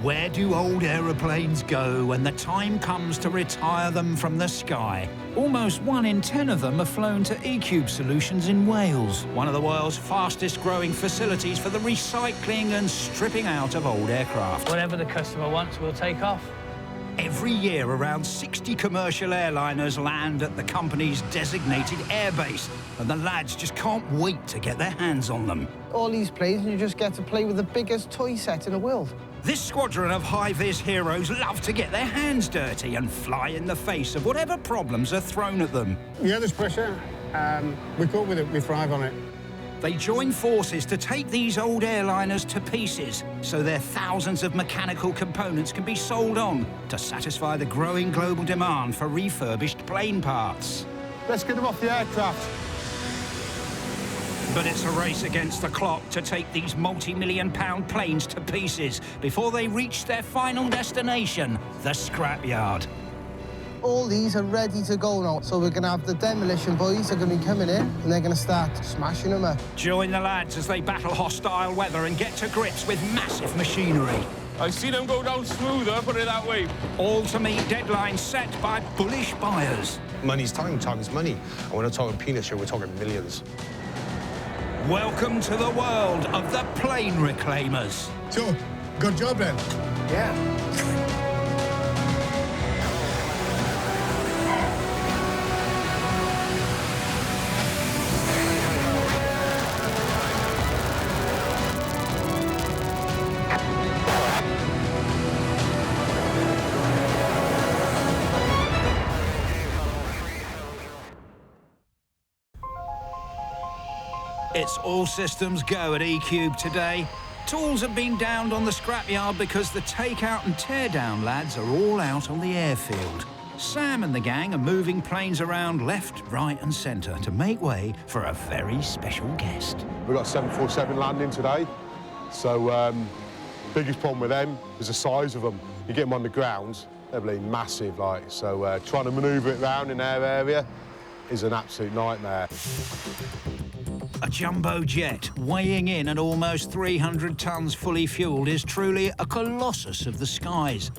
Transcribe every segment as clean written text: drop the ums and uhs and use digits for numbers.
Where do old aeroplanes go when the time comes to retire them from the sky? Almost 1 in 10 of them are flown to ECube Solutions in Wales, one of the world's fastest growing facilities for the recycling and stripping out of old aircraft. Whatever the customer wants, we'll take off. Every year, around 60 commercial airliners land at the company's designated airbase, and the lads just can't wait to get their hands on them. All these planes, and you just get to play with the biggest toy set in the world. This squadron of high-vis heroes love to get their hands dirty and fly in the face of whatever problems are thrown at them. Yeah, there's pressure. We cope with it, we thrive on it. They join forces to take these old airliners to pieces so their thousands of mechanical components can be sold on to satisfy the growing global demand for refurbished plane parts. Let's get them off the aircraft. But it's a race against the clock to take these multi-million-pound planes to pieces before they reach their final destination, the scrapyard. All these are ready to go now, so we're going to have the demolition boys are going to be coming in, and they're going to start smashing them up. Join the lads as they battle hostile weather and get to grips with massive machinery. I see them go down smoother, put it that way. All to meet deadlines set by bullish buyers. Money's time, time is money. And we're not talking peanuts here, we're talking millions. Welcome to the world of the plane reclaimers. So, good job then. Yeah. It's all systems go at ECube today. Tools have been downed on the scrapyard because the takeout and teardown lads are all out on the airfield. Sam and the gang are moving planes around left, right and centre to make way for a very special guest. We've got 747 landing today, so biggest problem with them is the size of them. You get them on the ground, they're really massive, so trying to manoeuvre it around in their area is an absolute nightmare. A jumbo jet weighing in at almost 300 tonnes fully fuelled is truly a colossus of the skies.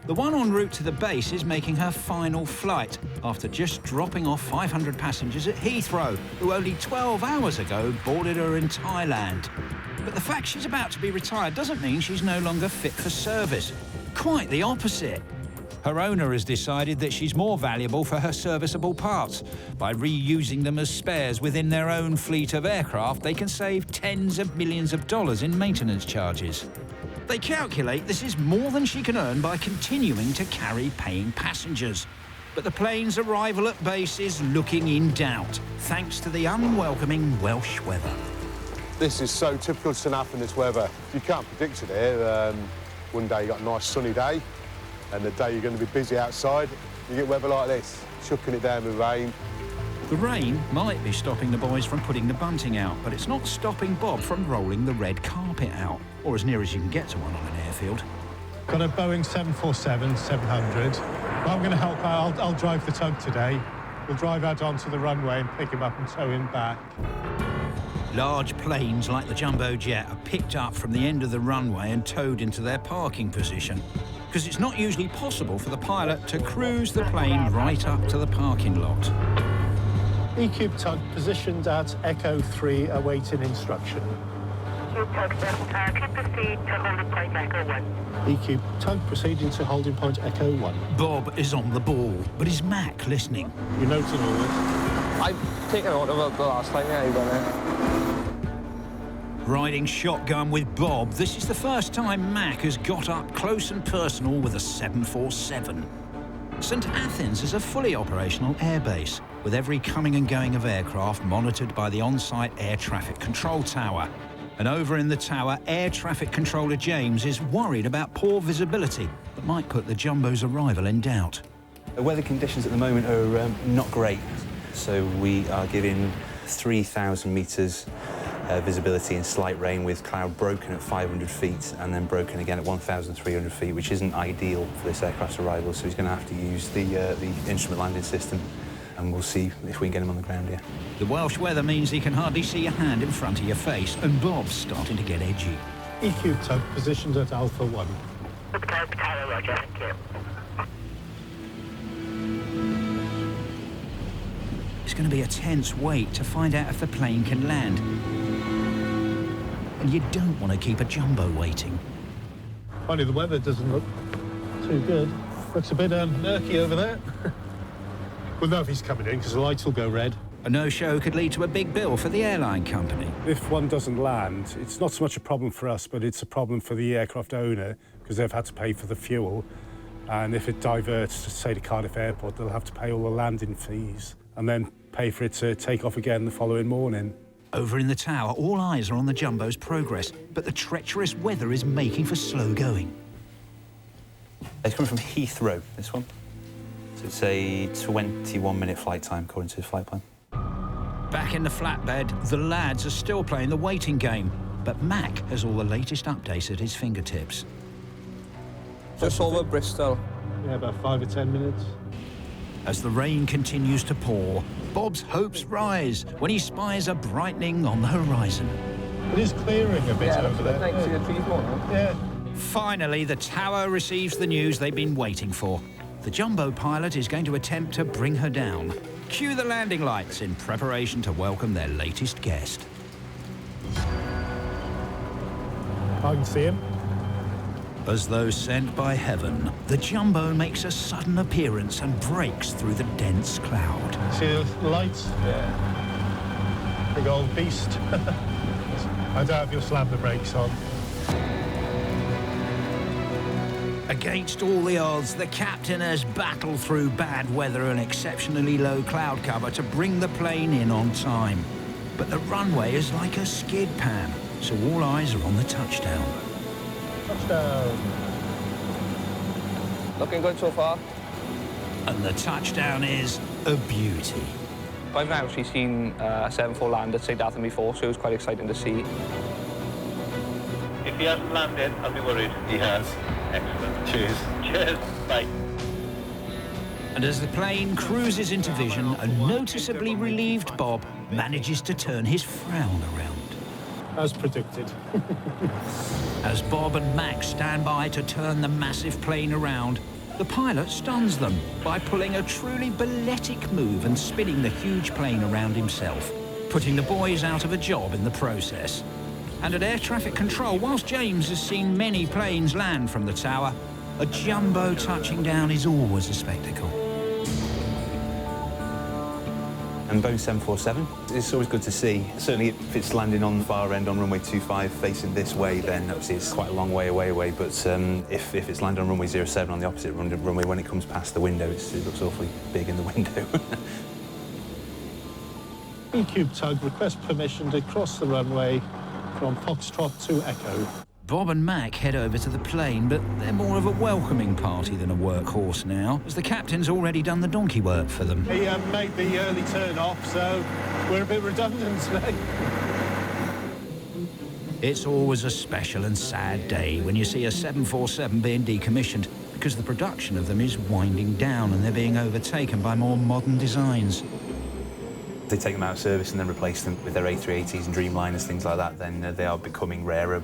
The one en route to the base is making her final flight after just dropping off 500 passengers at Heathrow, who only 12 hours ago boarded her in Thailand. But the fact she's about to be retired doesn't mean she's no longer fit for service. Quite the opposite. Her owner has decided that she's more valuable for her serviceable parts. By reusing them as spares within their own fleet of aircraft, they can save tens of millions of dollars in maintenance charges. They calculate this is more than she can earn by continuing to carry paying passengers. But the plane's arrival at base is looking in doubt, thanks to the unwelcoming Welsh weather. This is so typical of South in this weather. You can't predict it here. One day you got a nice sunny day, and the day you're going to be busy outside, you get weather like this, chucking it down with rain. The rain might be stopping the boys from putting the bunting out, but it's not stopping Bob from rolling the red carpet out, or as near as you can get to one on an airfield. Got a Boeing 747-700. I'm going to help out. I'll drive the tug today. We'll drive out onto the runway and pick him up and tow him back. Large planes like the jumbo jet are picked up from the end of the runway and towed into their parking position, because it's not usually possible for the pilot to cruise the plane right up to the parking lot. ECube tug positioned at Echo 3, awaiting instruction. ECube tug, can proceed to holding point Echo 1. ECube tug proceeding to holding point Echo 1. Bob is on the ball, but is Mac listening? You noted all this? I've taken out of the last time, yeah, you got it. Riding shotgun with Bob, this is the first time Mac has got up close and personal with a 747. St Athens is a fully operational airbase, with every coming and going of aircraft monitored by the on-site air traffic control tower. And over in the tower, air traffic controller James is worried about poor visibility that might put the jumbo's arrival in doubt. The weather conditions at the moment are not great, so we are giving 3,000 metres visibility in slight rain, with cloud broken at 500 feet and then broken again at 1,300 feet, which isn't ideal for this aircraft's arrival, so he's going to have to use the instrument landing system, and we'll see if we can get him on the ground here. The Welsh weather means he can hardly see your hand in front of your face, and Bob's starting to get edgy. ECube tug positioned at Alpha 1. Type tower, roger, thank you. It's going to be a tense wait to find out if the plane can land. And you don't want to keep a jumbo waiting. Funny, the weather doesn't look too good. Looks a bit murky over there. We'll know if he's coming in, because the lights will go red. A no-show could lead to a big bill for the airline company. If one doesn't land, it's not so much a problem for us, but it's a problem for the aircraft owner, because they've had to pay for the fuel. And if it diverts to, say, the Cardiff airport, they'll have to pay all the landing fees and then pay for it to take off again the following morning. Over in the tower, all eyes are on the jumbo's progress, but the treacherous weather is making for slow going. It's coming from Heathrow, this one. So it's a 21-minute flight time, according to the flight plan. Back in the flatbed, the lads are still playing the waiting game, but Mac has all the latest updates at his fingertips. Just over Bristol. Yeah, about 5 or 10 minutes. As the rain continues to pour, Bob's hopes rise when he spies a brightening on the horizon. It is clearing a bit over there. Thanks to the trees, Yeah. Finally, the tower receives the news they've been waiting for. The jumbo pilot is going to attempt to bring her down. Cue the landing lights in preparation to welcome their latest guest. I can see him. As though sent by heaven, the jumbo makes a sudden appearance and breaks through the dense cloud. See the lights? Yeah. Big old beast. I doubt if you'll slam the brakes on. Against all the odds, the captain has battled through bad weather and exceptionally low cloud cover to bring the plane in on time. But the runway is like a skid pan, so all eyes are on the touchdown. Touchdown. Looking good so far. And the touchdown is a beauty. I've now actually seen a 747 land at St. Athan before, so it was quite exciting to see. If he hasn't landed, I'll be worried. He has. Excellent. Cheers. Cheers. Bye. And as the plane cruises into vision, a noticeably relieved Bob manages to turn his frown around. As predicted. As Bob and Max stand by to turn the massive plane around, the pilot stuns them by pulling a truly balletic move and spinning the huge plane around himself, putting the boys out of a job in the process. And at air traffic control, whilst James has seen many planes land from the tower, a jumbo touching down is always a spectacle. And Boeing 747, it's always good to see. Certainly if it's landing on the far end on runway 25 facing this way, then obviously it's quite a long way away. But if it's landing on runway 07 on the opposite runway, when it comes past the window, it looks awfully big in the window. ECube tug requests permission to cross the runway from Foxtrot to Echo. Bob and Mac head over to the plane, but they're more of a welcoming party than a workhorse now, as the captain's already done the donkey work for them. He made the early turn off, so we're a bit redundant today. It's always a special and sad day when you see a 747 being decommissioned, because the production of them is winding down and they're being overtaken by more modern designs. They take them out of service and then replace them with their A380s and Dreamliners, things like that, then they are becoming rarer.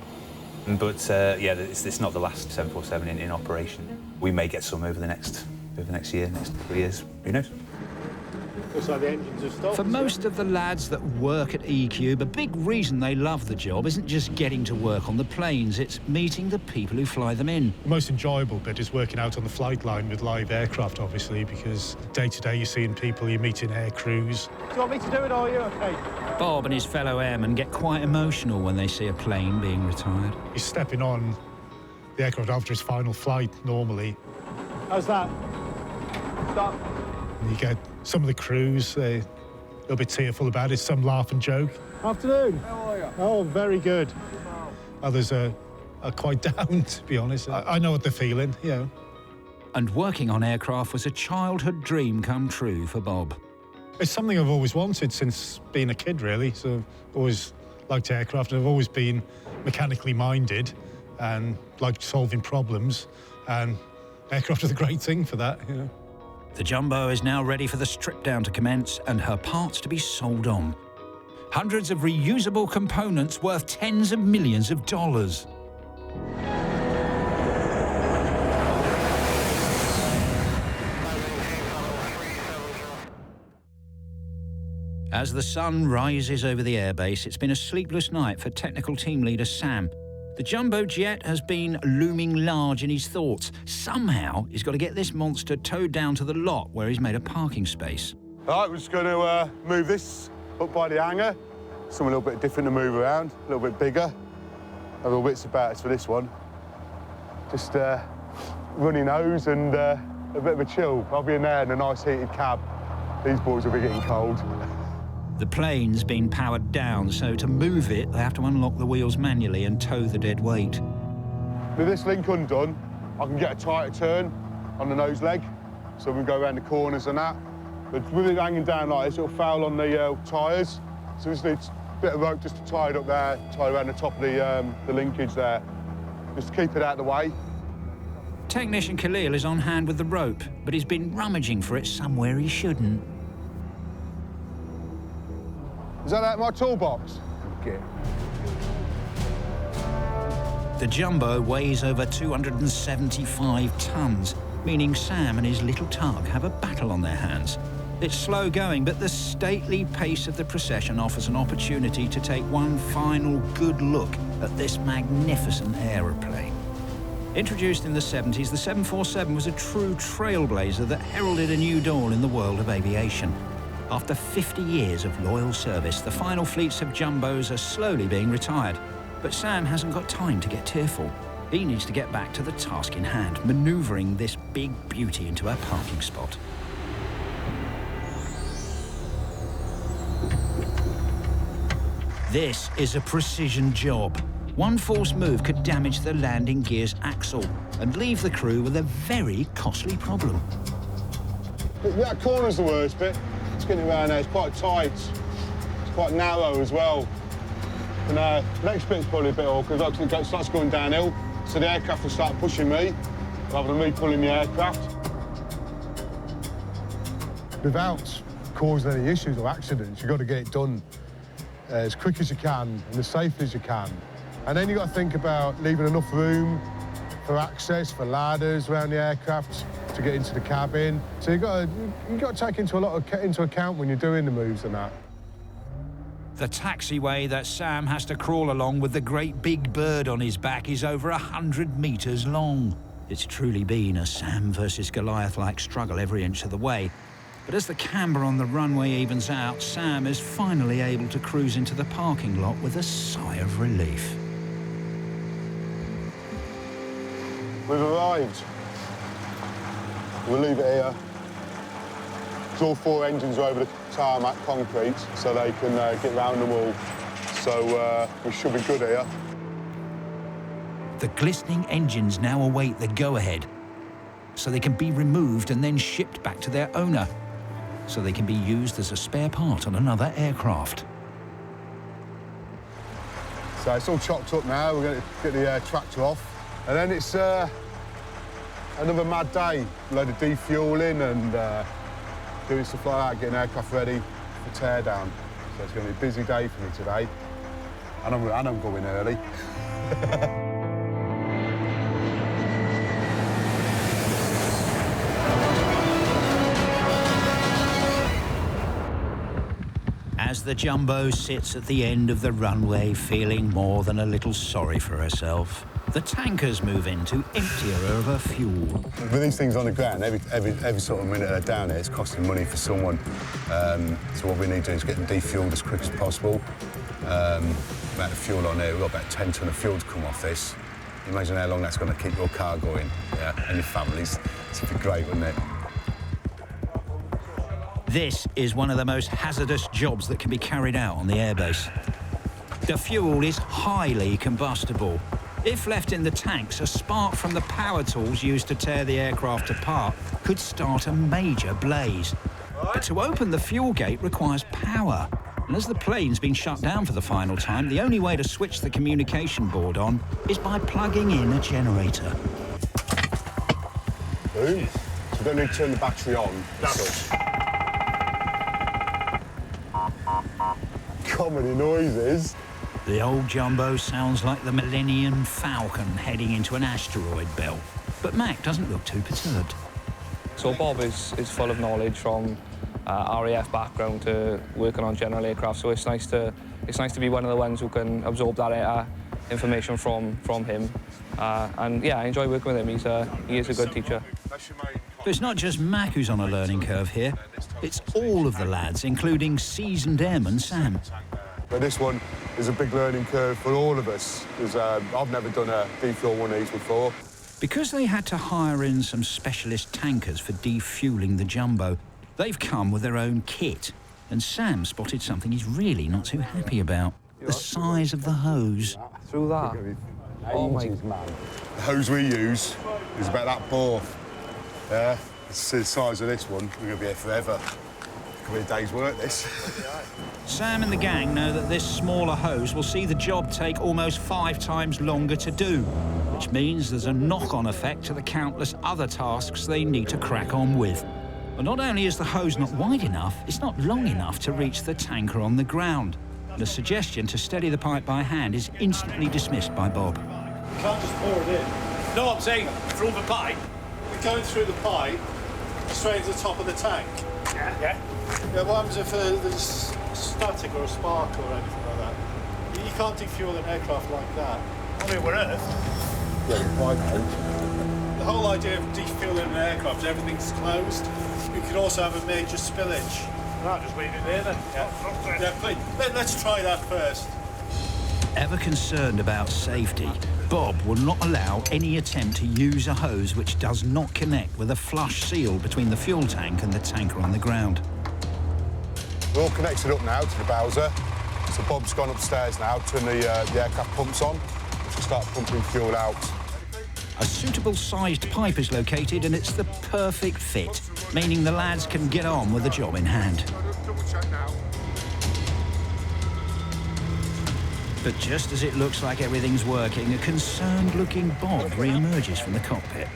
But yeah, it's not the last 747 in operation. We may get some over the next year, next couple of years. Who knows? Looks like the engines have stopped. For most of the lads that work at ECube, a big reason they love the job isn't just getting to work on the planes, it's meeting the people who fly them in. The most enjoyable bit is working out on the flight line with live aircraft, obviously, because day to day you're seeing people, you're meeting air crews. Do you want me to do it, or are you okay? Bob and his fellow airmen get quite emotional when they see a plane being retired. He's stepping on the aircraft after his final flight, normally. How's that? Stop. And you get some of the crews, they're a little bit tearful about it, some laugh and joke. Afternoon. How are you? Oh, very good. Others are quite down, to be honest. I know what they're feeling, you know. And working on aircraft was a childhood dream come true for Bob. It's something I've always wanted since being a kid, really. So I've always liked aircraft. I've always been mechanically minded and liked solving problems. And aircraft is a great thing for that, you know. The jumbo is now ready for the strip down to commence and her parts to be sold on. Hundreds of reusable components worth tens of millions of dollars. As the sun rises over the airbase, it's been a sleepless night for technical team leader Sam. The jumbo jet has been looming large in his thoughts. Somehow, he's got to get this monster towed down to the lot where he's made a parking space. All right, we're just going to move this up by the hangar. Something a little bit different to move around, a little bit bigger. Have a little bits about us for this one. Just runny nose and a bit of a chill. I'll be in there in a nice heated cab. These boys will be getting cold. The plane's been powered down, so to move it, they have to unlock the wheels manually and tow the dead weight. With this link undone, I can get a tighter turn on the nose leg, so we can go around the corners and that. But with it hanging down like this, it'll foul on the tyres. So this needs a bit of rope just to tie it up there, tie around the top of the linkage there, just to keep it out of the way. Technician Khalil is on hand with the rope, but he's been rummaging for it somewhere he shouldn't. Is that out of my toolbox? Okay. The jumbo weighs over 275 tons, meaning Sam and his little tug have a battle on their hands. It's slow going, but the stately pace of the procession offers an opportunity to take one final good look at this magnificent aeroplane. Introduced in the 70s, the 747 was a true trailblazer that heralded a new dawn in the world of aviation. After 50 years of loyal service, the final fleets of jumbos are slowly being retired. But Sam hasn't got time to get tearful. He needs to get back to the task in hand, manoeuvring this big beauty into a parking spot. This is a precision job. One false move could damage the landing gear's axle and leave the crew with a very costly problem. That corner's the worst bit. It's getting around there, it's quite tight. It's quite narrow as well. And next bit's probably a bit awkward, because it starts going downhill, so the aircraft will start pushing me, rather than me pulling the aircraft. Without causing any issues or accidents, you've got to get it done as quick as you can and as safely as you can. And then you've got to think about leaving enough room for access, for ladders around the aircraft to get into the cabin. So you've got to take into account when you're doing the moves and that. The taxiway that Sam has to crawl along with the great big bird on his back is over 100 metres long. It's truly been a Sam versus Goliath-like struggle every inch of the way. But as the camber on the runway evens out, Sam is finally able to cruise into the parking lot with a sigh of relief. We've arrived. We'll leave it here. All 4 engines are over the tarmac concrete, so they can get round them all. So we should be good here. The glistening engines now await the go-ahead, so they can be removed and then shipped back to their owner, so they can be used as a spare part on another aircraft. So it's all chopped up now. We're going to get the tractor off. And then it's another mad day. A load of defueling and doing stuff like that, getting aircraft ready for teardown. So it's going to be a busy day for me today. And I'm going early. As the jumbo sits at the end of the runway, feeling more than a little sorry for herself, the tankers move in to empty her of her fuel. With these things on the ground, every sort of minute they're down here, it's costing money for someone. So what we need to do is get them defueled as quick as possible. Amount of fuel on here, we've got about 10 tonne of fuel to come off this. Imagine how long that's going to keep your car going, yeah, and your families. It's be great, wouldn't it? This is one of the most hazardous jobs that can be carried out on the airbase. The fuel is highly combustible. If left in the tanks, a spark from the power tools used to tear the aircraft apart could start a major blaze. But to open the fuel gate requires power. And as the plane's been shut down for the final time, the only way to switch the communication board on is by plugging in a generator. Boom. So we don't need to turn the battery on. Comedy noises. The old jumbo sounds like the Millennium Falcon heading into an asteroid belt. But Mac doesn't look too perturbed. So Bob is full of knowledge from RAF background to working on general aircraft, so it's nice to be one of the ones who can absorb that information from him. And yeah, I enjoy working with him. He is a good teacher. But it's not just Mac who's on a learning curve here. It's all of the lads, including seasoned airman Sam. But this one is a big learning curve for all of us, because I've never done a defuel one of these before. Because they had to hire in some specialist tankers for defueling the Jumbo, they've come with their own kit. And Sam spotted something he's really not too happy about. The size of the hose. Through that? Oh my... The hose we use is about that bore. Yeah, it's the size of this one. We're going to be here forever. Could be a day's work, this. Sam and the gang know that this smaller hose will see the job take almost 5 times longer to do, which means there's a knock-on effect to the countless other tasks they need to crack on with. But not only is the hose not wide enough, it's not long enough to reach the tanker on the ground. The suggestion to steady the pipe by hand is instantly dismissed by Bob. You can't just pour it in. No, I'm saying through the pipe. We're going through the pipe, straight to the top of the tank. Yeah. Yeah, what happens if there's static or a spark or anything like that? You can't defuel an aircraft like that. I mean, we're Earth. Yeah, why not? The whole idea of defueling an aircraft is everything's closed. You could also have a major spillage. Right, just leave it there then. Yeah, please. Let's try that first. Ever concerned about safety, Bob will not allow any attempt to use a hose which does not connect with a flush seal between the fuel tank and the tanker on the ground. We're all connected up now to the Bowser. So Bob's gone upstairs now, turn the aircraft pumps on, which will start pumping fuel out. A suitable sized pipe is located and it's the perfect fit, meaning the lads can get on with the job in hand. But just as it looks like everything's working, a concerned-looking Bob re-emerges from the cockpit.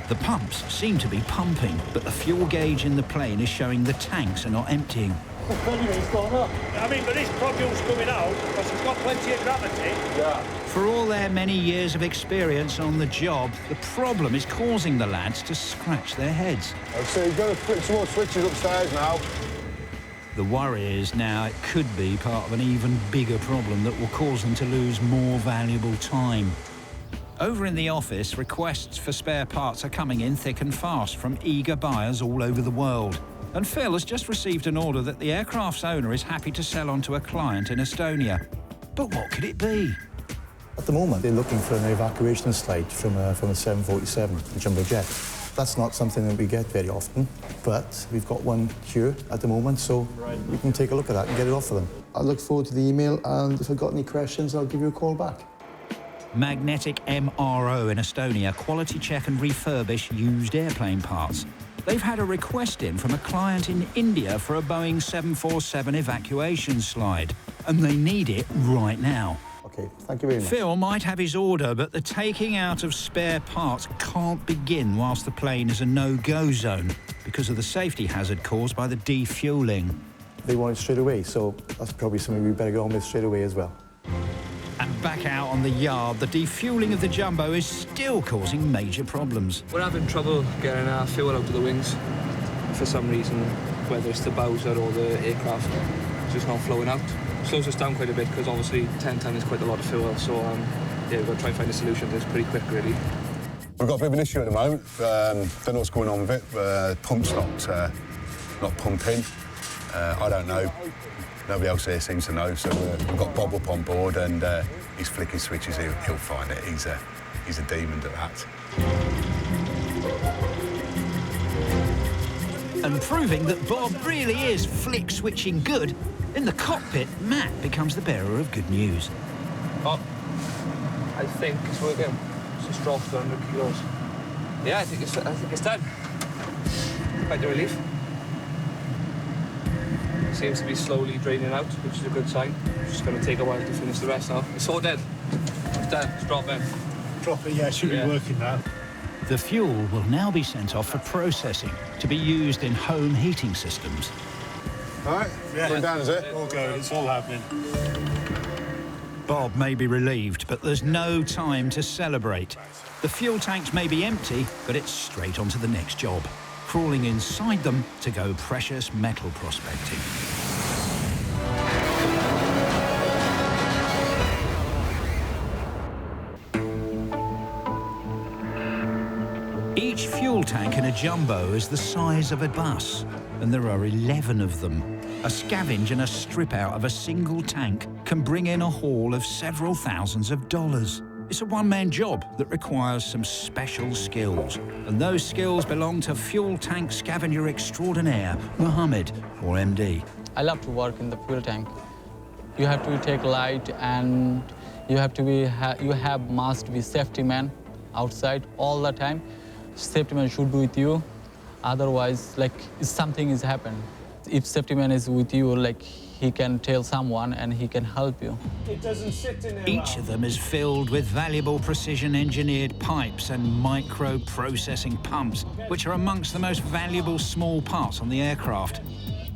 The pumps seem to be pumping, but the fuel gauge in the plane is showing the tanks are not emptying. It's gone up. I mean, but this produce's coming out because it's got plenty of gravity. Yeah. For all their many years of experience on the job, the problem is causing the lads to scratch their heads. So you've got to flick some more switches upstairs now. The worry is now it could be part of an even bigger problem that will cause them to lose more valuable time. Over in the office, requests for spare parts are coming in thick and fast from eager buyers all over the world. And Phil has just received an order that the aircraft's owner is happy to sell on to a client in Estonia. But what could it be? At the moment, they're looking for an evacuation slide from a 747, a jumbo jet. That's not something that we get very often, but we've got one here at the moment, so we can take a look at that and get it off for them. I look forward to the email, and if I've got any questions, I'll give you a call back. Magnetic MRO in Estonia quality check and refurbish used airplane parts. They've had a request in from a client in India for a Boeing 747 evacuation slide, and they need it right now. Okay, thank you very much. Phil might have his order, but the taking out of spare parts can't begin whilst the plane is a no-go zone because of the safety hazard caused by the defueling. They want it straight away, so that's probably something we better get on with straight away as well. And back out on the yard, the defueling of the Jumbo is still causing major problems. We're having trouble getting our fuel out of the wings for some reason, whether it's the Bowser or the aircraft. It's just not flowing out. Slows us down quite a bit because obviously 10 ton is quite a lot of fuel, so yeah, we've got to try and find a solution that's pretty quick, really. We've got a bit of an issue at the moment. Don't know what's going on with it. Pump's not pumping. I don't know. Nobody else here seems to know, so we've got Bob up on board and he's flicking switches. He'll find it. He's a demon at that. And proving that Bob really is flick-switching good, in the cockpit, Matt becomes the bearer of good news. Oh, I think it's working. It's just dropped 100 kilos. Yeah, I think it's done. Quite a relief. Seems to be slowly draining out, which is a good sign. It's just going to take a while to finish the rest now. It's all dead. It's done. It's dropping. Dropping, yeah, should be working now. The fuel will now be sent off for processing to be used in home heating systems. All right, going down, is it? All good, it's all happening. Bob may be relieved, but there's no time to celebrate. The fuel tanks may be empty, but it's straight on to the next job. crawling inside them to go precious metal prospecting. Each fuel tank in a jumbo is the size of a bus, and there are 11 of them. A scavenge and a strip out of a single tank can bring in a haul of several thousands of dollars. It's a one-man job that requires some special skills, and those skills belong to fuel tank scavenger extraordinaire, Mohammed, or MD. I love to work in the fuel tank. You have to take light, and you have to be, must be safety man outside all the time. Safety man should be with you, otherwise, like, if something is happened. If safety man is with you, like, he can tell someone and he can help you. It doesn't sit in there. Each of them is filled with valuable precision-engineered pipes and micro-processing pumps, which are amongst the most valuable small parts on the aircraft.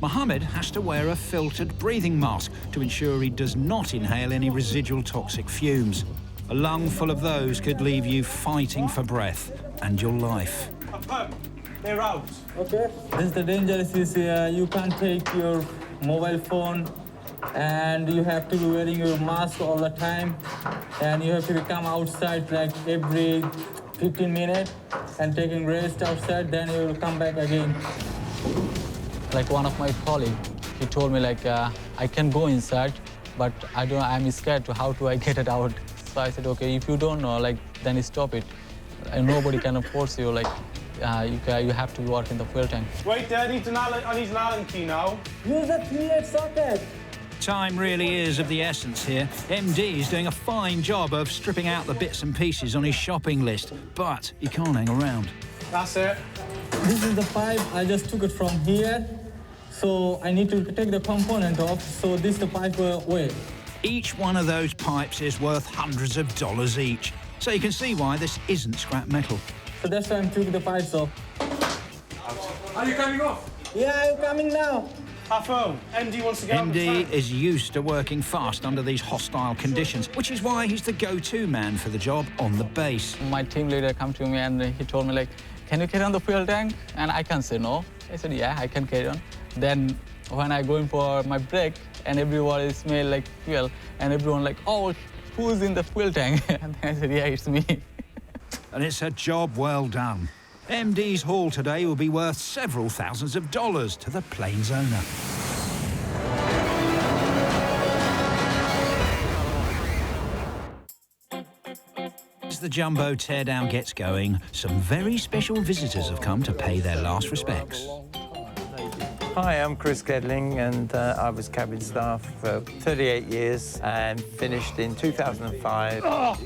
Mohammed has to wear a filtered breathing mask to ensure he does not inhale any residual toxic fumes. A lung full of those could leave you fighting for breath and your life. They're out. Okay. This is the dangerous is you can't take your mobile phone, and you have to be wearing your mask all the time, and you have to come outside like every 15 minutes and taking rest outside, then you will come back again. Like one of my colleagues, he told me like I can go inside, but I'm scared to how do I get it out. So I said, okay, if you don't know, like, then stop it. And nobody can force you, like, you have to work in the fuel tank. Wait there, I need an Allen key now. Use a 3-8 socket. Time really is of the essence here. MD is doing a fine job of stripping out the bits and pieces on his shopping list, but he can't hang around. That's it. This is the pipe. I just took it from here. So I need to take the component off. So this is the pipe weight. Each one of those pipes is worth hundreds of dollars each. So you can see why this isn't scrap metal. So that's why I'm taking the pipes off. Are you coming off? Yeah, I'm coming now. Half home. MD wants to get on the MD tank. is used to working fast under these hostile conditions, which is why he's the go-to man for the job on the base. My team leader came to me and he told me, like, can you carry on the fuel tank? And I can't say no. I said, yeah, I can carry on. Then when I go in for my break, and everyone smell like fuel, and everyone like, oh, who's in the fuel tank? And I said, yeah, it's me. And it's a job well done. MD's haul today will be worth several thousands of dollars to the plane's owner. As the jumbo teardown gets going, some very special visitors have come to pay their last respects. Hi, I'm Chris Gedling, and I was cabin staff for 38 years and finished in 2005. Oh,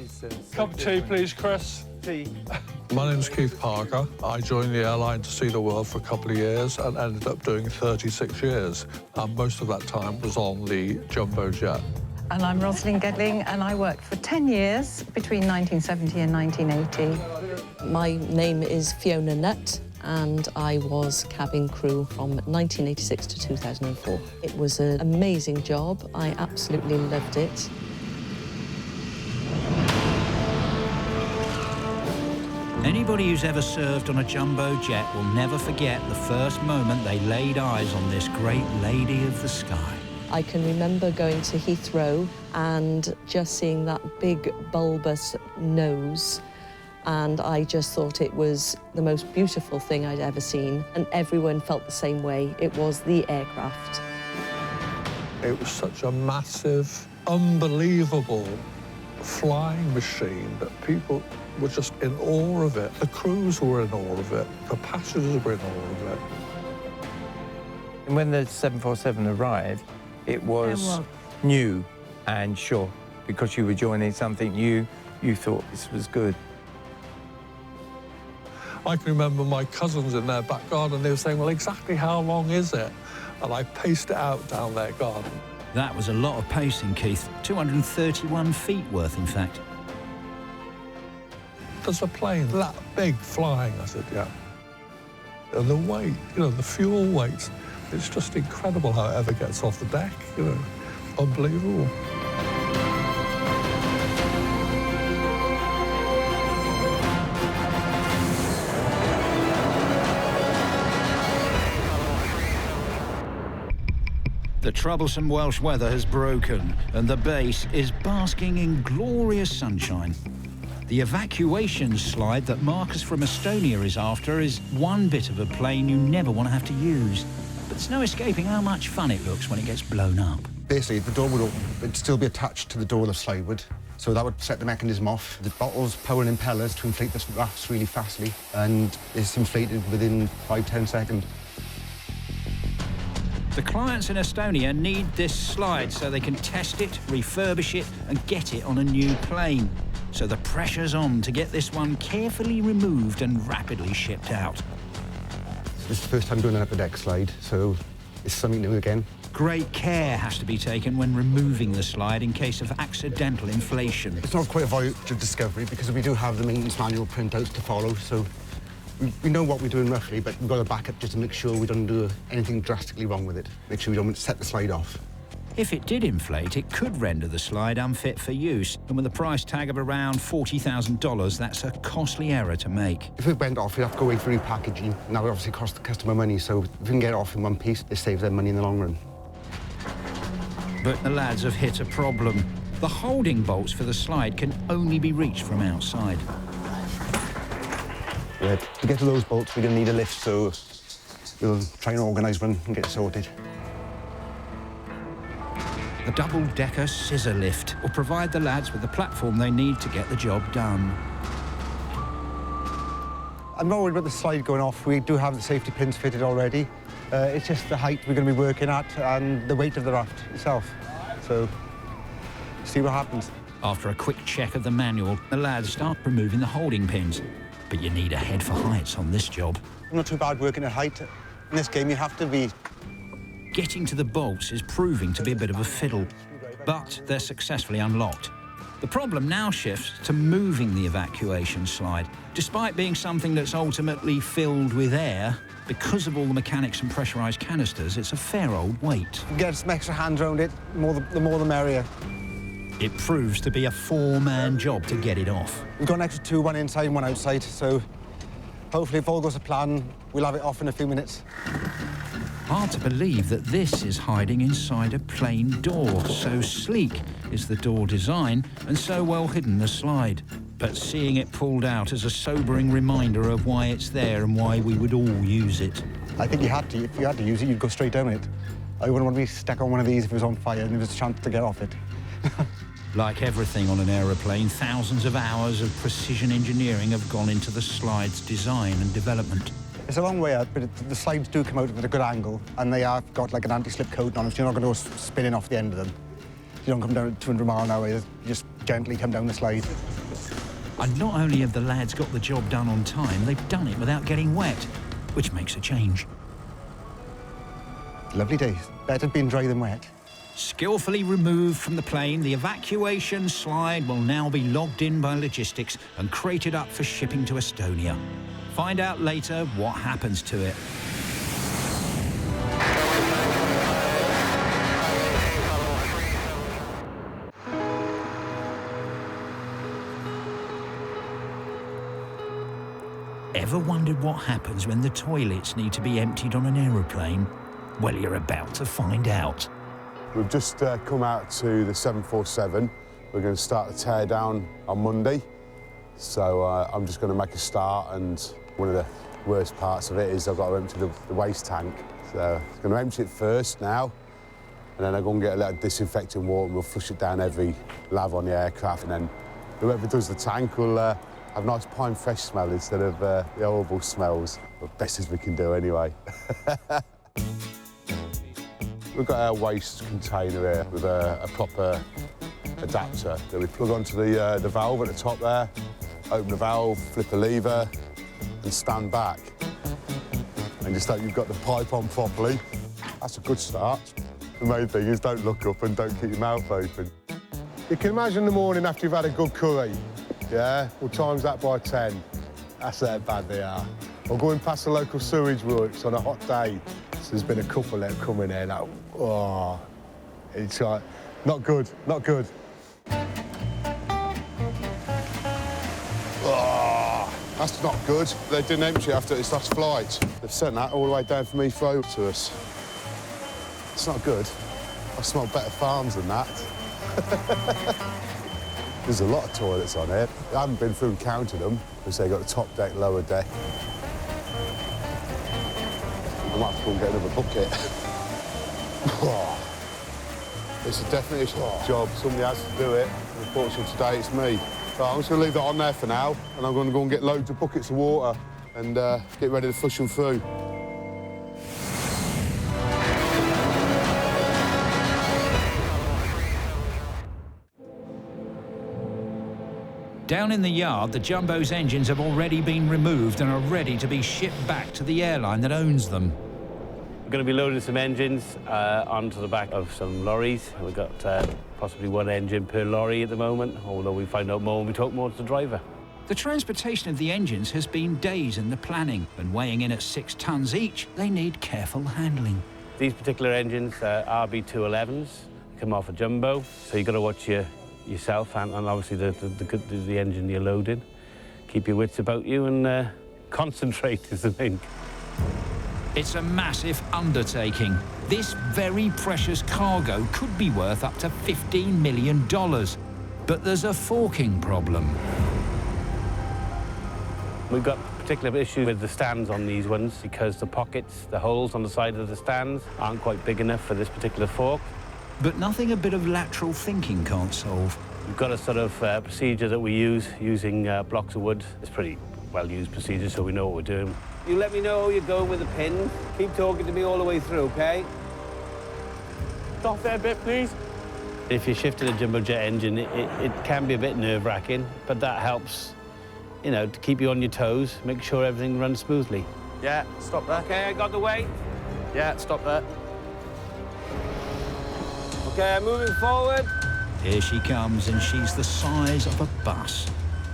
cup of tea, please, Chris. Tea. My name's Keith Parker. I joined the airline to see the world for a couple of years and ended up doing 36 years. And most of that time was on the jumbo jet. And I'm Rosalind Gedling, and I worked for 10 years between 1970 and 1980. My name is Fiona Nutt, and I was cabin crew from 1986 to 2004. It was an amazing job. I absolutely loved it. Anybody who's ever served on a jumbo jet will never forget the first moment they laid eyes on this great lady of the sky. I can remember going to Heathrow and just seeing that big bulbous nose, and I just thought it was the most beautiful thing I'd ever seen, and everyone felt the same way. It was the aircraft. It was such a massive, unbelievable flying machine that people were just in awe of it. The crews were in awe of it. The passengers were in awe of it. And when the 747 arrived, it was new and sure. Because you were joining something new, you thought this was good. I can remember my cousins in their back garden, they were saying, well, exactly how long is it? And I paced it out down their garden. That was a lot of pacing, Keith. 231 feet worth, in fact. There's a plane that big flying. I said, yeah. And the weight, you know, the fuel weight, it's just incredible how it ever gets off the deck, you know. Unbelievable. The troublesome Welsh weather has broken, and the base is basking in glorious sunshine. The evacuation slide that Marcus from Estonia is after is one bit of a plane you never want to have to use. But there's no escaping how much fun it looks when it gets blown up. Basically, the door would open, it'd still be attached to the door of the slide would. So that would set the mechanism off. The bottles power and impellers to inflate the rafts really fastly, and it's inflated within 5–10 seconds. The clients in Estonia need this slide so they can test it, refurbish it, and get it on a new plane. So the pressure's on to get this one carefully removed and rapidly shipped out. This is the first time doing an upper deck slide, so it's something new again. Great care has to be taken when removing the slide in case of accidental inflation. It's not quite a voyage of discovery because we do have the maintenance manual printouts to follow, so we know what we're doing roughly, but we've got a backup just to make sure we don't do anything drastically wrong with it. Make sure we don't set the slide off. If it did inflate, it could render the slide unfit for use. And with a price tag of around $40,000, that's a costly error to make. If it went off, we'd have to go away for repackaging. Now it obviously costs the customer money, so if we can get it off in one piece, it saves them money in the long run. But the lads have hit a problem. The holding bolts for the slide can only be reached from outside. Yeah, to get to those bolts, we're going to need a lift, so we'll try and organise one and get it sorted. The double-decker scissor lift will provide the lads with the platform they need to get the job done. I'm not worried about the slide going off. We do have the safety pins fitted already. It's just the height we're going to be working at and the weight of the raft itself. So, see what happens. After a quick check of the manual, the lads start removing the holding pins. But you need a head for heights on this job. Not too bad working at height. In this game, you have to be. Getting to the bolts is proving to be a bit of a fiddle, but they're successfully unlocked. The problem now shifts to moving the evacuation slide. Despite being something that's ultimately filled with air, because of all the mechanics and pressurised canisters, it's a fair old weight. Get some extra hands around it, the more the merrier. It proves to be a four-man job to get it off. We've got an extra two, one inside and one outside, so hopefully if all goes to plan, we'll have it off in a few minutes. Hard to believe that this is hiding inside a plain door. So sleek is the door design and so well hidden the slide. But seeing it pulled out is a sobering reminder of why it's there and why we would all use it. I think you had to. If you had to use it, you'd go straight down it. I wouldn't want to be stuck on one of these if it was on fire and there was a chance to get off it. Like everything on an aeroplane, thousands of hours of precision engineering have gone into the slide's design and development. It's a long way out, but the slides do come out at a good angle, and they have got like an anti-slip coating on them, so you're not going to go spinning off the end of them. You don't come down at 200 miles an hour, you just gently come down the slide. And not only have the lads got the job done on time, they've done it without getting wet, which makes a change. Lovely days. Better being dry than wet. Skillfully removed from the plane, the evacuation slide will now be logged in by logistics and crated up for shipping to Estonia. Find out later what happens to it. Ever wondered what happens when the toilets need to be emptied on an aeroplane? Well, you're about to find out. We've just come out to the 747. We're going to start the teardown on Monday. So I'm just going to make a start, and one of the worst parts of it is I've got to empty the waste tank. So I'm going to empty it first now, and then I'm going to get a little disinfecting water and we'll flush it down every lav on the aircraft, and then whoever does the tank will have nice pine fresh smell instead of the horrible smells. But best as we can do anyway. We've got our waste container here with a proper adapter that we plug onto the valve at the top there, open the valve, flip a lever and stand back. And just hope you've got the pipe on properly. That's a good start. The main thing is don't look up and don't keep your mouth open. You can imagine the morning after you've had a good curry, yeah? We'll times that by 10. That's how bad they are. Or going past the local sewage works on a hot day. So there's been a couple that have come in here now. Oh, it's like, not good, not good. Oh, that's not good. They didn't empty after its last flight. They've sent that all the way down from Heathrow to us. It's not good. I smell better farms than that. There's a lot of toilets on here. I haven't been through and counted them, because they've got the top deck, lower deck. I might have to go and get another bucket. It's definitely a job. Somebody has to do it. Unfortunately, today it's me. So I'm just going to leave that on there for now, and I'm going to go and get loads of buckets of water and get ready to flush them through. Down in the yard, the Jumbo's engines have already been removed and are ready to be shipped back to the airline that owns them. We're going to be loading some engines onto the back of some lorries. We've got possibly one engine per lorry at the moment, although we find out more when we talk more to the driver. The transportation of the engines has been days in the planning, and weighing in at 6 tons each, they need careful handling. These particular engines are RB211s, come off a Jumbo, so you've got to watch yourself and obviously the engine you're loading. Keep your wits about you and concentrate is the thing. It's a massive undertaking. This very precious cargo could be worth up to $15 million. But there's a forking problem. We've got particular issues with the stands on these ones because the pockets, the holes on the side of the stands aren't quite big enough for this particular fork. But nothing a bit of lateral thinking can't solve. We've got a sort of procedure that we use using blocks of wood. It's pretty well-used procedure, so we know what we're doing. You let me know you're going with the pin. Keep talking to me all the way through, OK? Stop there a bit, please. If you're shifting a jumbo jet engine, it can be a bit nerve-wracking, but that helps, you know, to keep you on your toes, make sure everything runs smoothly. Yeah, stop there. OK, I got the weight. Yeah, stop there. OK, I'm moving forward. Here she comes, and she's the size of a bus.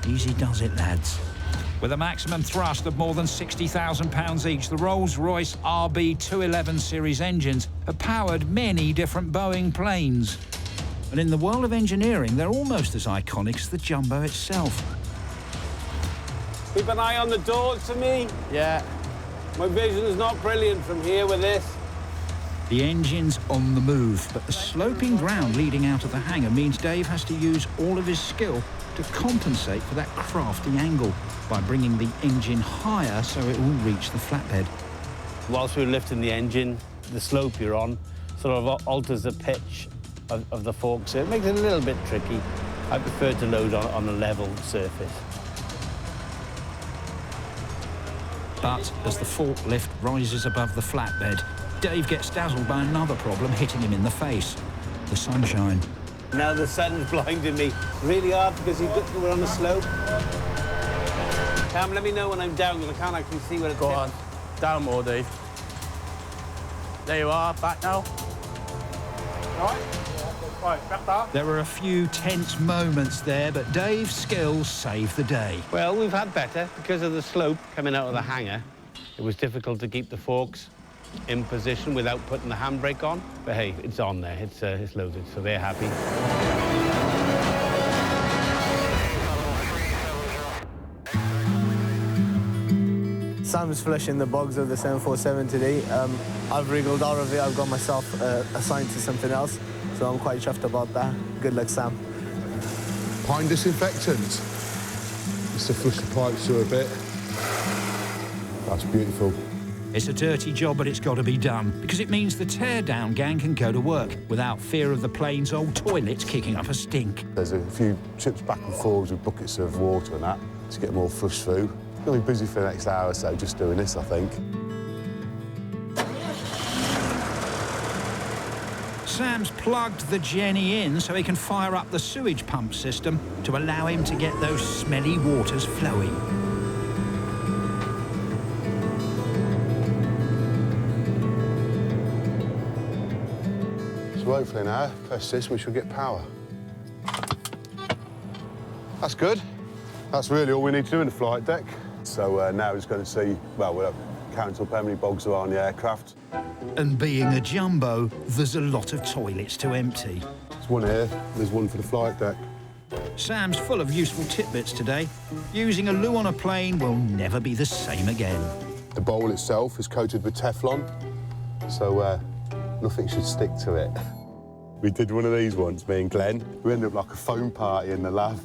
Easy does it, lads. With a maximum thrust of more than 60,000 pounds each, the Rolls-Royce RB211 series engines have powered many different Boeing planes. And in the world of engineering, they're almost as iconic as the Jumbo itself. Keep an eye on the doors for me. Yeah. My vision's not brilliant from here with this. The engine's on the move, but the sloping ground leading out of the hangar means Dave has to use all of his skill to compensate for that crafty angle by bringing the engine higher so it will reach the flatbed. Whilst we're lifting the engine, the slope you're on sort of alters the pitch of the fork, so it makes it a little bit tricky. I prefer to load on a level surface. But as the forklift rises above the flatbed, Dave gets dazzled by another problem hitting him in the face: the sunshine. Now the sun's blinding me really hard because we're on a slope. Cam, let me know when I'm down because I can't actually see where it's on. Down more, Dave. There you are, back now. Right, back there. There were a few tense moments there, but Dave's skills saved the day. Well, we've had better because of the slope coming out of the hangar. It was difficult to keep the forks in position without putting the handbrake on. But hey, it's on there, it's loaded, so they're happy. Sam's flushing the bogs of the 747 today. I've wriggled out of it. I've got myself assigned to something else, so I'm quite chuffed about that. Good luck, Sam. Pine disinfectant. Just to flush the pipes through a bit. That's beautiful. It's a dirty job, but it's got to be done, because it means the Teardown gang can go to work without fear of the plane's old toilets kicking up a stink. There's a few trips back and forwards with buckets of water and that to get them all flushed through. We'll be busy for the next hour or so just doing this, I think. Sam's plugged the Jenny in so he can fire up the sewage pump system to allow him to get those smelly waters flowing. So hopefully now, press this, we should get power. That's good. That's really all we need to do in the flight deck. So now we're just going to see, well, we'll count up how many bogs are on the aircraft. And being a Jumbo, there's a lot of toilets to empty. There's one here, there's one for the flight deck. Sam's full of useful tidbits today. Using a loo on a plane will never be the same again. The bowl itself is coated with Teflon, so nothing should stick to it. We did one of these once, me and Glenn. We ended up like a foam party in the lab.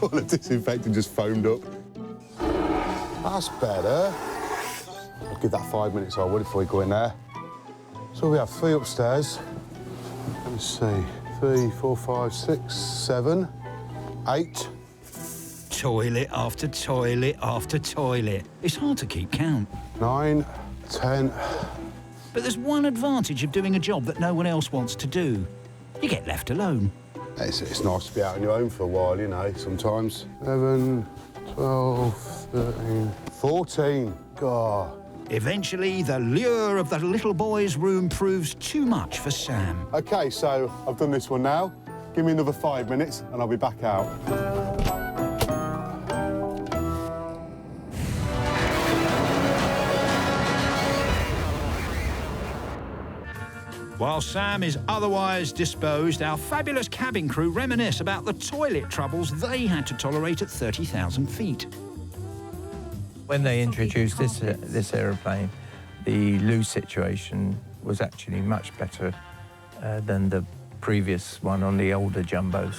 All the disinfectant just foamed up. That's better. I'll give that 5 minutes, I would, before we go in there. So we have 3 upstairs. Let me see. 3, 4, 5, 6, 7, 8. Toilet after toilet after toilet. It's hard to keep count. 9, 10. But there's one advantage of doing a job that no one else wants to do. You get left alone. It's nice to be out on your own for a while, you know, sometimes. 11, 12, 13, 14. God. Eventually, the lure of the little boy's room proves too much for Sam. OK, so I've done this one now. Give me another 5 minutes and I'll be back out. While Sam is otherwise disposed, our fabulous cabin crew reminisce about the toilet troubles they had to tolerate at 30,000 feet. When they introduced this aeroplane, the loo situation was actually much better than the previous one on the older jumbos.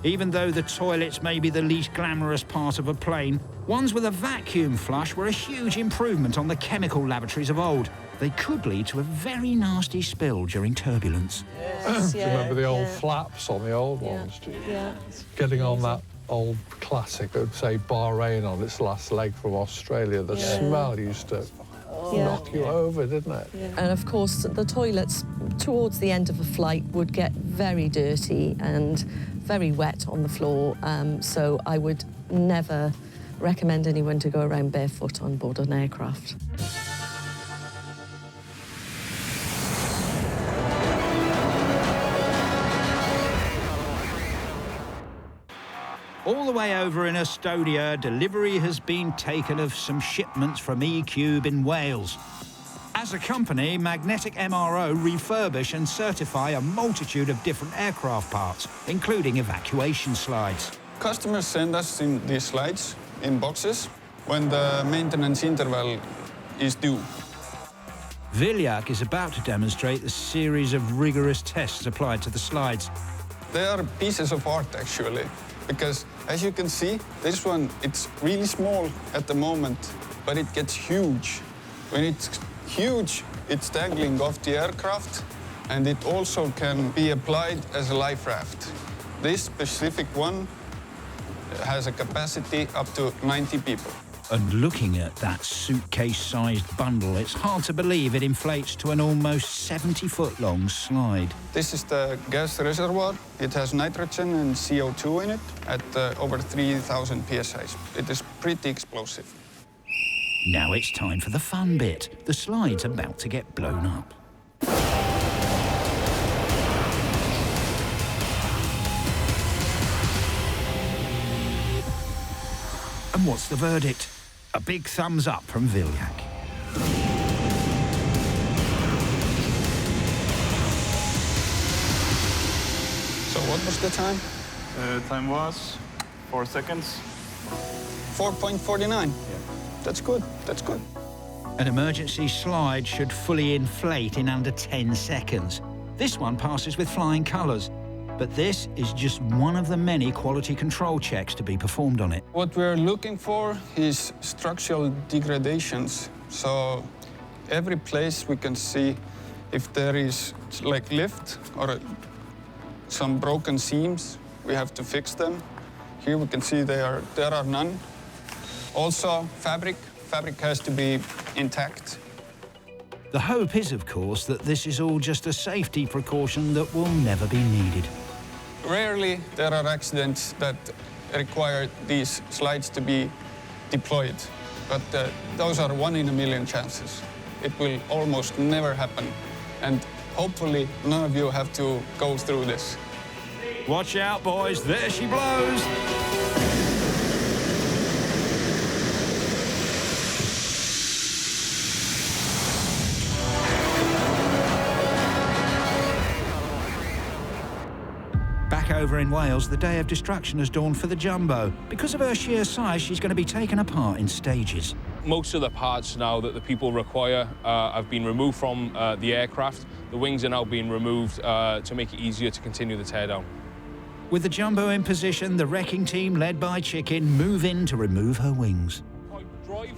Even though the toilets may be the least glamorous part of a plane, ones with a vacuum flush were a huge improvement on the chemical lavatories of old. They could lead to a very nasty spill during turbulence. Do you remember the old flaps on the old ones? Yeah. Getting on that old classic, I'd say Bahrain on its last leg from Australia, the smell used to knock you over, didn't it? And of course, the toilets towards the end of a flight would get very dirty and very wet on the floor, so I would never recommend anyone to go around barefoot on board an aircraft. All the way over in Estonia, delivery has been taken of some shipments from ECube in Wales. As a company, Magnetic MRO refurbish and certify a multitude of different aircraft parts, including evacuation slides. Customers send us in these slides in boxes when the maintenance interval is due. Vilyak is about to demonstrate the series of rigorous tests applied to the slides. They are pieces of art, actually, because as you can see, this one, it's really small at the moment, but it gets huge. When it's huge, it's dangling off the aircraft, and it also can be applied as a life raft. This specific one has a capacity up to 90 people. And looking at that suitcase-sized bundle, it's hard to believe it inflates to an almost 70-foot-long slide. This is the gas reservoir. It has nitrogen and CO2 in it at over 3,000 psi. It is pretty explosive. Now it's time for the fun bit. The slide's about to get blown up. And what's the verdict? A big thumbs up from Vilyak. So what was the time? Time was 4 seconds. 4.49. Yeah. That's good, that's good. An emergency slide should fully inflate in under 10 seconds. This one passes with flying colours. But this is just one of the many quality control checks to be performed on it. What we're looking for is structural degradations. So every place we can see if there is like lift or some broken seams, we have to fix them. Here we can see there are none. Also fabric has to be intact. The hope is, of course, that this is all just a safety precaution that will never be needed. Rarely there are accidents that require these slides to be deployed, but those are 1 in a million chances. It will almost never happen, and hopefully none of you have to go through this. Watch out, boys, there she blows! Over in Wales, the day of destruction has dawned for the Jumbo. Because of her sheer size, she's going to be taken apart in stages. Most of the parts now that the people require have been removed from the aircraft. The wings are now being removed to make it easier to continue the teardown. With the Jumbo in position, the wrecking team, led by Chicken, move in to remove her wings. Drive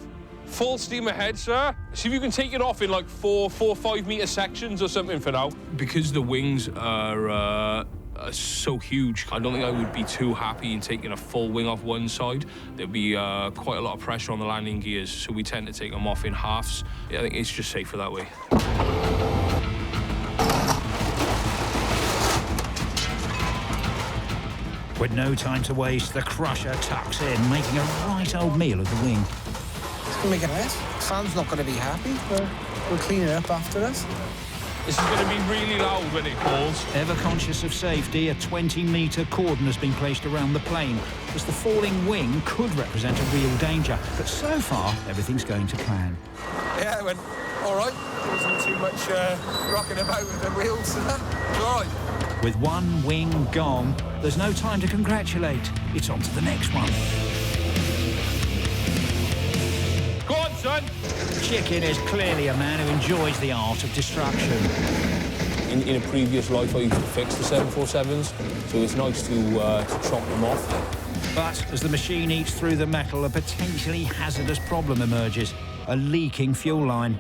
full steam ahead, sir. See if you can take it off in like 4 or 5 metre sections or something for now. Because the wings are so huge, I don't think I would be too happy in taking a full wing off one side. There'd be quite a lot of pressure on the landing gears, so we tend to take them off in halves. Yeah, I think it's just safer that way. With no time to waste, the crusher tucks in, making a right old meal of the wing. It's going to make a mess. Sam's not going to be happy. We'll clean it up after us. This is going to be really loud when it falls. Ever conscious of safety, a 20-metre cordon has been placed around the plane, as the falling wing could represent a real danger. But so far, everything's going to plan. Yeah, it went all right. There wasn't too much rocking about with the wheels and that. All right. With one wing gone, there's no time to congratulate. It's on to the next one. Go on, son! Chicken is clearly a man who enjoys the art of destruction. In a previous life, I used to fix the 747s, so it's nice to chop them off. But as the machine eats through the metal, a potentially hazardous problem emerges: a leaking fuel line.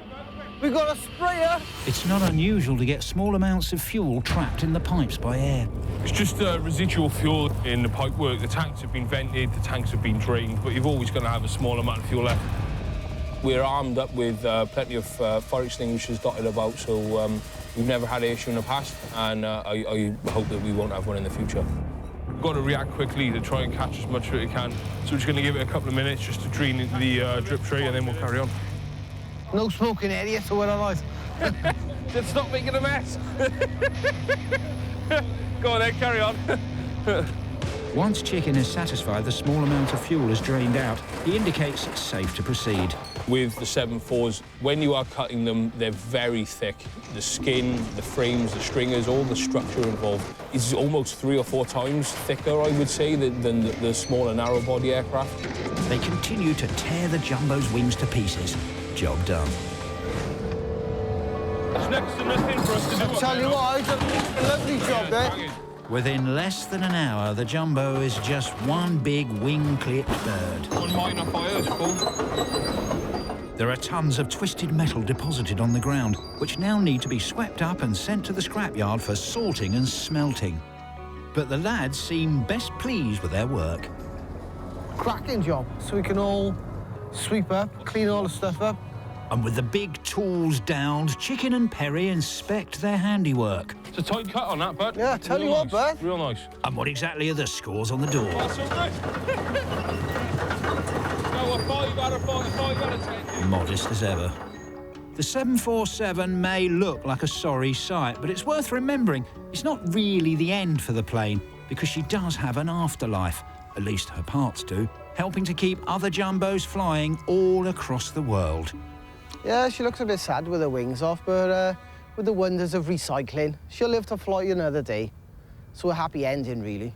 We got a sprayer! It's not unusual to get small amounts of fuel trapped in the pipes by air. It's just residual fuel in the pipework. The tanks have been vented, the tanks have been drained, but you've always got to have a small amount of fuel left. We're armed up with plenty of fire extinguishers dotted about, so we've never had an issue in the past, and I hope that we won't have one in the future. We've got to react quickly to try and catch as much as we can, so we're just going to give it a couple of minutes just to drain into the drip tray, and then we'll carry on. No smoking area, so we're all right. Just stop making a mess. Go on then, carry on. Once Chicken is satisfied the small amount of fuel is drained out, he indicates it's safe to proceed. With the 7.4s, when you are cutting them, they're very thick. The skin, the frames, the stringers, all the structure involved is almost 3 or 4 times thicker, I would say, than the smaller narrow-body aircraft. They continue to tear the Jumbo's wings to pieces. Job done. It's next to nothing for us to do. I'll tell you what, I did a lovely job there. Within less than an hour, the Jumbo is just one big wing-clipped bird. One minor fire is full. There are tons of twisted metal deposited on the ground, which now need to be swept up and sent to the scrapyard for sorting and smelting. But the lads seem best pleased with their work. Cracking job, so we can all sweep up, clean all the stuff up. And with the big tools downed, Chicken and Perry inspect their handiwork. It's a tight cut on that, bud. Yeah, tell you what, bud. Real nice. And what exactly are the scores on the door? That's all good. No, a 5 out of 5, 5 out of 10. Modest as ever. The 747 may look like a sorry sight, but it's worth remembering it's not really the end for the plane, because she does have an afterlife, at least her parts do, helping to keep other Jumbos flying all across the world. Yeah, she looks a bit sad with her wings off, but with the wonders of recycling, she'll live to fly another day. So a happy ending, really.